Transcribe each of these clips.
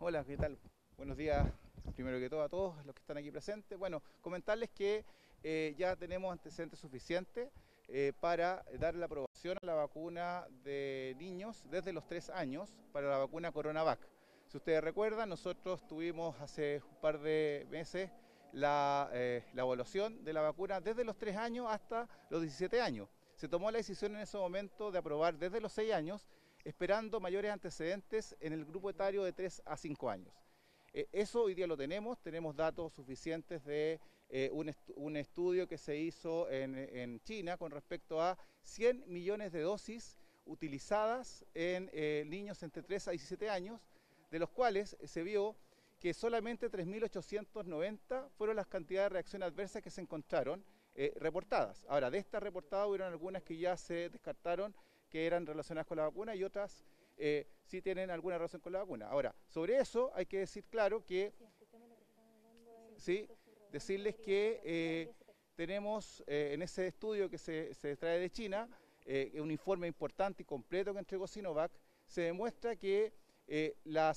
Hola, ¿qué tal? Buenos días, primero que todo a todos los que están aquí presentes. Bueno, comentarles que ya tenemos antecedentes suficientes para dar la aprobación a la vacuna de niños desde los 3 años para la vacuna CoronaVac. Si ustedes recuerdan, nosotros tuvimos hace un par de meses la evaluación de la vacuna desde los 3 años hasta los 17 años. Se tomó la decisión en ese momento de aprobar desde los 6 años, esperando mayores antecedentes en el grupo etario de 3 a 5 años. Eso hoy día lo tenemos datos suficientes de un estudio que se hizo en China con respecto a 100 millones de dosis utilizadas en niños entre 3 a 17 años, de los cuales se vio que solamente 3.890 fueron las cantidades de reacciones adversas que se encontraron reportadas. Ahora, de estas reportadas hubieron algunas que ya se descartaron, que eran relacionadas con la vacuna, y otras sí tienen alguna relación con la vacuna. Ahora, sobre eso hay que decir claro que, sí, decirles que tenemos en ese estudio que se trae de China, un informe importante y completo que entregó Sinovac, se demuestra que la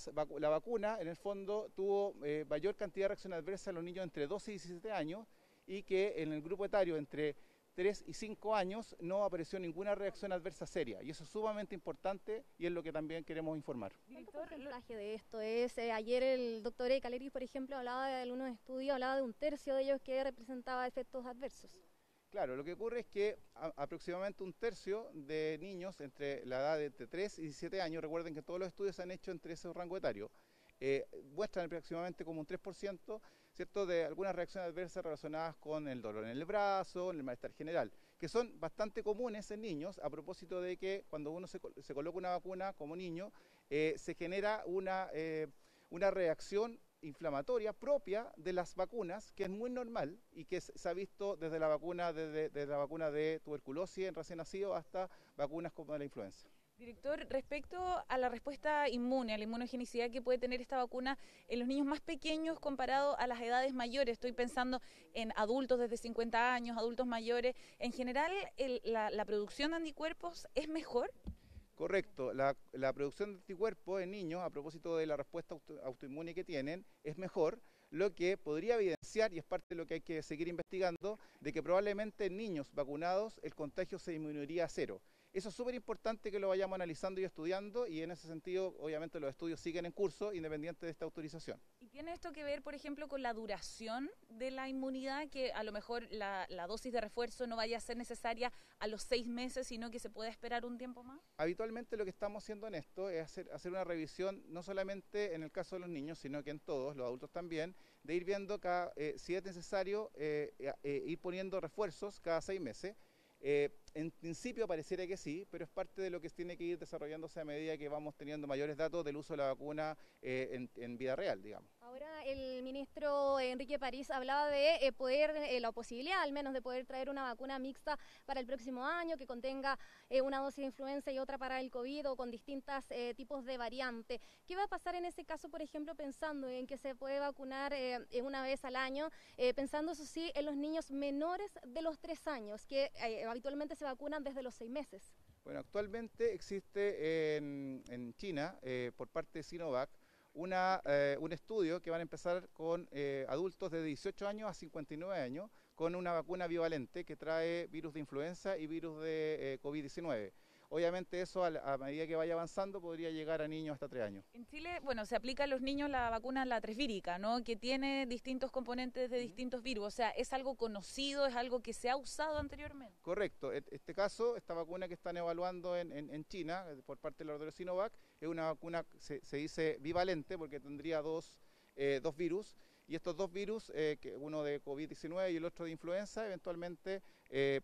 vacuna en el fondo tuvo mayor cantidad de reacciones adversas en los niños entre 12 y 17 años, y que en el grupo etario entre 3 y 5 años no apareció ninguna reacción adversa seria, y eso es sumamente importante y es lo que también queremos informar. ¿Cuánto porcentaje de esto es? Ayer el doctor Caleri, por ejemplo, hablaba de algunos estudios, hablaba de un tercio de ellos que representaba efectos adversos. Claro, lo que ocurre es que aproximadamente un tercio de niños entre la edad de entre 3 y 17 años, recuerden que todos los estudios se han hecho entre ese rango etario, muestran aproximadamente como un 3%, ¿cierto?, de algunas reacciones adversas relacionadas con el dolor en el brazo, en el malestar general, que son bastante comunes en niños, a propósito de que cuando uno se coloca una vacuna como niño, se genera una reacción inflamatoria propia de las vacunas, que es muy normal y que se ha visto desde la vacuna, desde la vacuna de tuberculosis en recién nacido hasta vacunas como la influenza. Director, respecto a la respuesta inmune, a la inmunogenicidad que puede tener esta vacuna en los niños más pequeños comparado a las edades mayores, estoy pensando en adultos desde 50 años, adultos mayores, en general la producción de anticuerpos es mejor. Correcto, la producción de anticuerpos en niños, a propósito de la respuesta autoinmune que tienen, es mejor, lo que podría evidenciar, y es parte de lo que hay que seguir investigando, de que probablemente en niños vacunados el contagio se disminuiría a cero. Eso es súper importante que lo vayamos analizando y estudiando, y en ese sentido, obviamente, los estudios siguen en curso, independiente de esta autorización. ¿Y tiene esto que ver, por ejemplo, con la duración de la inmunidad, que a lo mejor la dosis de refuerzo no vaya a ser necesaria a los 6 meses, sino que se pueda esperar un tiempo más? Habitualmente lo que estamos haciendo en esto es hacer una revisión, no solamente en el caso de los niños, sino que en todos, los adultos también, de ir viendo si es necesario ir poniendo refuerzos cada 6 meses. En principio pareciera que sí, pero es parte de lo que tiene que ir desarrollándose a medida que vamos teniendo mayores datos del uso de la vacuna en vida real, digamos. Ahora el ministro Enrique París hablaba de la posibilidad al menos de poder traer una vacuna mixta para el próximo año que contenga una dosis de influenza y otra para el COVID, o con distintos tipos de variantes. ¿Qué va a pasar en ese caso, por ejemplo, pensando en que se puede vacunar una vez al año, pensando eso sí en los niños menores de los 3 años, que habitualmente se vacunan desde los 6 meses? Bueno, actualmente existe en China, por parte de Sinovac, un estudio que van a empezar con adultos de 18 años a 59 años, con una vacuna bivalente que trae virus de influenza y virus de COVID-19. Obviamente eso a medida que vaya avanzando podría llegar a niños hasta 3 años. En Chile, bueno, se aplica a los niños la vacuna, la tresvírica, ¿no?, que tiene distintos componentes de distintos virus. O sea, ¿es algo conocido, es algo que se ha usado anteriormente? Correcto. Este caso, esta vacuna que están evaluando en China por parte del laboratorio Sinovac, es una vacuna, se dice bivalente, porque tendría dos virus, y estos dos virus, uno de COVID-19 y el otro de influenza, eventualmente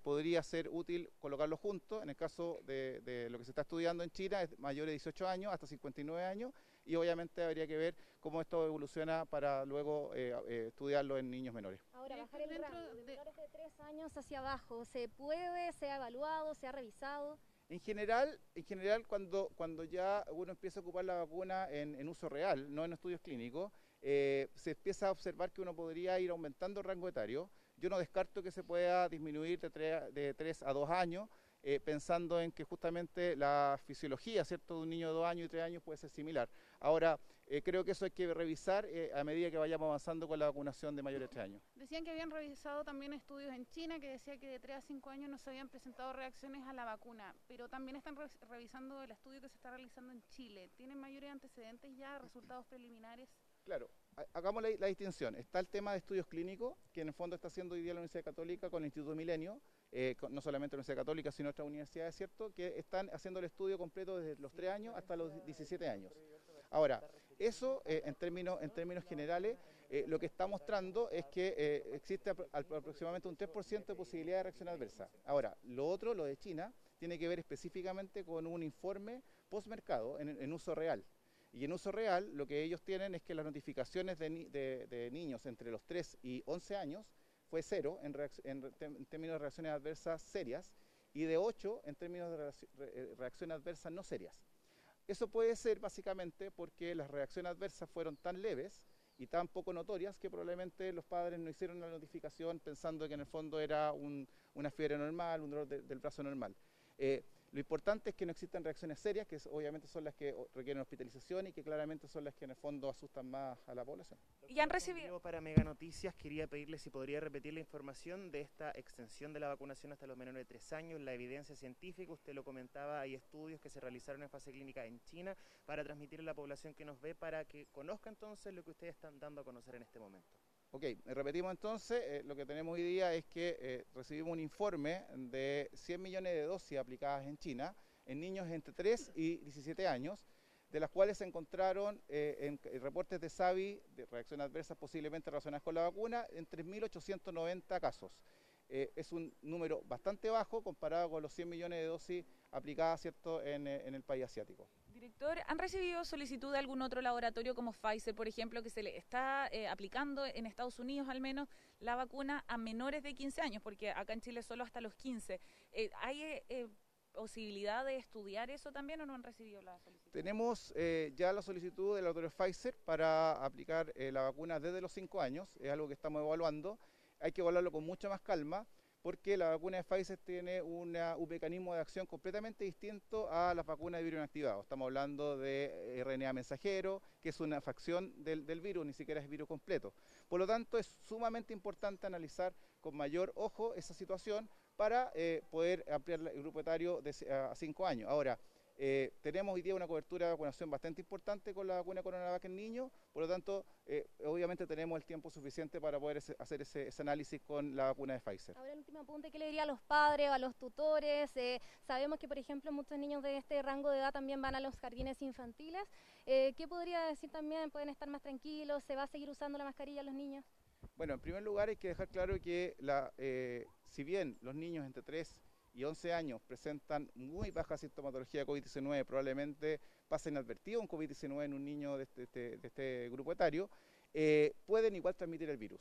podría ser útil colocarlos juntos. En el caso de lo que se está estudiando en China, es mayores de 18 años hasta 59 años, y obviamente habría que ver cómo esto evoluciona para luego estudiarlo en niños menores. Ahora, bajar el rango de menores de 3 años hacia abajo, ¿se puede? ¿Se ha evaluado? ¿Se ha revisado? En general cuando ya uno empieza a ocupar la vacuna en uso real, no en estudios clínicos, se empieza a observar que uno podría ir aumentando el rango etario. Yo no descarto que se pueda disminuir de 3 a 2 años, pensando en que justamente la fisiología, ¿cierto?, de un niño de 2 años y 3 años puede ser similar. Ahora, creo que eso hay que revisar a medida que vayamos avanzando con la vacunación de mayores de 3 años. Decían que habían revisado también estudios en China que decía que de 3 a 5 años no se habían presentado reacciones a la vacuna, pero también están revisando el estudio que se está realizando en Chile. ¿Tienen mayores antecedentes ya, resultados preliminares? Claro, hagamos la distinción. Está el tema de estudios clínicos, que en el fondo está haciendo hoy día la Universidad Católica con el Instituto Milenio, no solamente la Universidad Católica, sino otras universidades, ¿cierto?, que están haciendo el estudio completo desde los 3 años hasta los 17 años. Ahora, eso en términos generales, lo que está mostrando es que existe aproximadamente un 3% de posibilidad de reacción adversa. Ahora, lo otro, lo de China, tiene que ver específicamente con un informe postmercado en uso real. Y en uso real, lo que ellos tienen es que las notificaciones de niños entre los 3 y 11 años fue 0 en términos de reacciones adversas serias y de 8 en términos de reacciones adversas no serias. Eso puede ser básicamente porque las reacciones adversas fueron tan leves y tan poco notorias que probablemente los padres no hicieron la notificación pensando que en el fondo era una fiebre normal, un dolor del brazo normal. Lo importante es que no existan reacciones serias, que obviamente son las que requieren hospitalización y que claramente son las que en el fondo asustan más a la población. ¿Y han recibido? Para Mega Noticias quería pedirle si podría repetir la información de esta extensión de la vacunación hasta los menores de 3 años, la evidencia científica, usted lo comentaba, hay estudios que se realizaron en fase clínica en China para transmitir a la población que nos ve para que conozca entonces lo que ustedes están dando a conocer en este momento. Ok, repetimos entonces, lo que tenemos hoy día es que recibimos un informe de 100 millones de dosis aplicadas en China, en niños entre 3 y 17 años, de las cuales se encontraron en reportes de SAVI, de reacciones adversas posiblemente relacionadas con la vacuna, en 3.890 casos. Es un número bastante bajo comparado con los 100 millones de dosis aplicadas, ¿cierto?, en el país asiático. Director, ¿han recibido solicitud de algún otro laboratorio como Pfizer, por ejemplo, que se le está aplicando en Estados Unidos al menos la vacuna a menores de 15 años? Porque acá en Chile solo hasta los 15. ¿Hay posibilidad de estudiar eso también o no han recibido la solicitud? Tenemos ya la solicitud del laboratorio Pfizer para aplicar la vacuna desde los 5 años. Es algo que estamos evaluando. Hay que evaluarlo con mucha más calma, porque la vacuna de Pfizer tiene un mecanismo de acción completamente distinto a las vacunas de virus inactivados. Estamos hablando de RNA mensajero, que es una fracción del virus, ni siquiera es virus completo. Por lo tanto, es sumamente importante analizar con mayor ojo esa situación para poder ampliar el grupo etario a 5 años. Ahora, tenemos hoy día una cobertura de vacunación bastante importante con la vacuna Coronavac en niños, por lo tanto, obviamente tenemos el tiempo suficiente para poder hacer ese análisis con la vacuna de Pfizer. Ahora el último apunte, ¿qué le diría a los padres o a los tutores? Sabemos que, por ejemplo, muchos niños de este rango de edad también van a los jardines infantiles. ¿Qué podría decir también? ¿Pueden estar más tranquilos? ¿Se va a seguir usando la mascarilla los niños? Bueno, en primer lugar hay que dejar claro que si bien los niños entre 3 y 11 años presentan muy baja sintomatología de COVID-19, probablemente pasa inadvertido un COVID-19 en un niño de este grupo etario, pueden igual transmitir el virus.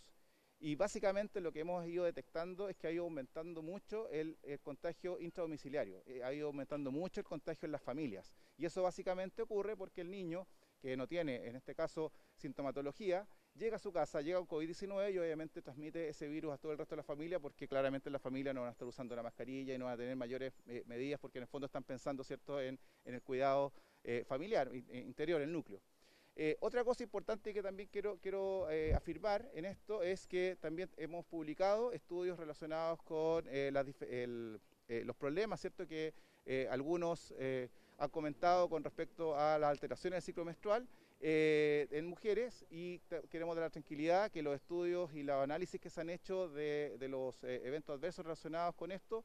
Y básicamente lo que hemos ido detectando es que ha ido aumentando mucho el contagio intradomiciliario, ha ido aumentando mucho el contagio en las familias. Y eso básicamente ocurre porque el niño, que no tiene, en este caso, sintomatología, llega a su casa, llega un COVID-19 y obviamente transmite ese virus a todo el resto de la familia, porque claramente la familia no van a estar usando la mascarilla y no van a tener mayores medidas, porque en el fondo están pensando, ¿cierto?, en el cuidado familiar, interior, el núcleo. Otra cosa importante que también quiero afirmar en esto es que también hemos publicado estudios relacionados con los problemas, ¿cierto?, que algunos han comentado con respecto a las alteraciones del ciclo menstrual en mujeres, y queremos dar la tranquilidad que los estudios y los análisis que se han hecho de los eventos adversos relacionados con esto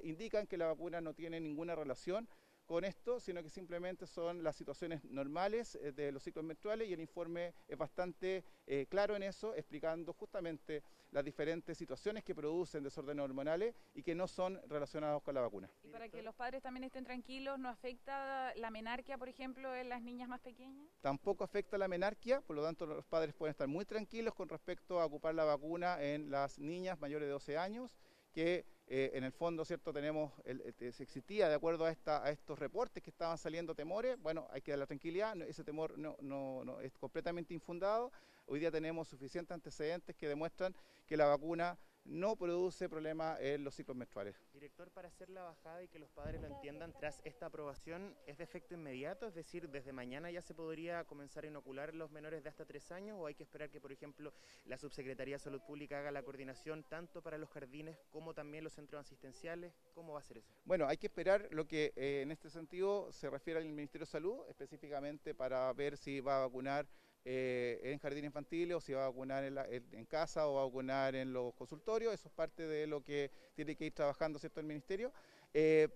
indican que la vacuna no tiene ninguna relación con esto, sino que simplemente son las situaciones normales de los ciclos menstruales, y el informe es bastante claro en eso, explicando justamente las diferentes situaciones que producen desórdenes hormonales y que no son relacionados con la vacuna. Y para que los padres también estén tranquilos, ¿no afecta la menarquia, por ejemplo, en las niñas más pequeñas? Tampoco afecta la menarquia, por lo tanto los padres pueden estar muy tranquilos con respecto a ocupar la vacuna en las niñas mayores de 12 años, que en el fondo, ¿cierto?, se existía, de acuerdo a estos reportes que estaban saliendo temores. Bueno, hay que dar la tranquilidad, ese temor no es completamente infundado. Hoy día tenemos suficientes antecedentes que demuestran que la vacuna no produce problema en los ciclos menstruales. Director, para hacer la bajada y que los padres lo entiendan, tras esta aprobación, ¿es de efecto inmediato? Es decir, ¿desde mañana ya se podría comenzar a inocular los menores de hasta 3 años o hay que esperar que, por ejemplo, la Subsecretaría de Salud Pública haga la coordinación tanto para los jardines como también los centros asistenciales? ¿Cómo va a ser eso? Bueno, hay que esperar lo que en este sentido se refiere al Ministerio de Salud, específicamente para ver si va a vacunar en jardines infantiles o si va a vacunar en casa o va a vacunar en los consultorios. Eso es parte de lo que tiene que ir trabajando, ¿cierto?, el Ministerio.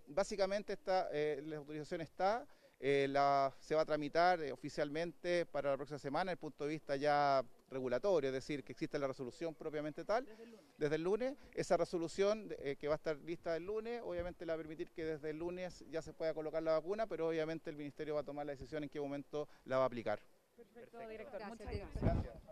Básicamente la autorización está, se va a tramitar oficialmente para la próxima semana desde el punto de vista ya regulatorio, es decir, que existe la resolución propiamente tal, desde el lunes. Esa resolución que va a estar lista el lunes, obviamente le va a permitir que desde el lunes ya se pueda colocar la vacuna, pero obviamente el Ministerio va a tomar la decisión en qué momento la va a aplicar. Perfecto, director. Gracias, Muchas gracias. Gracias.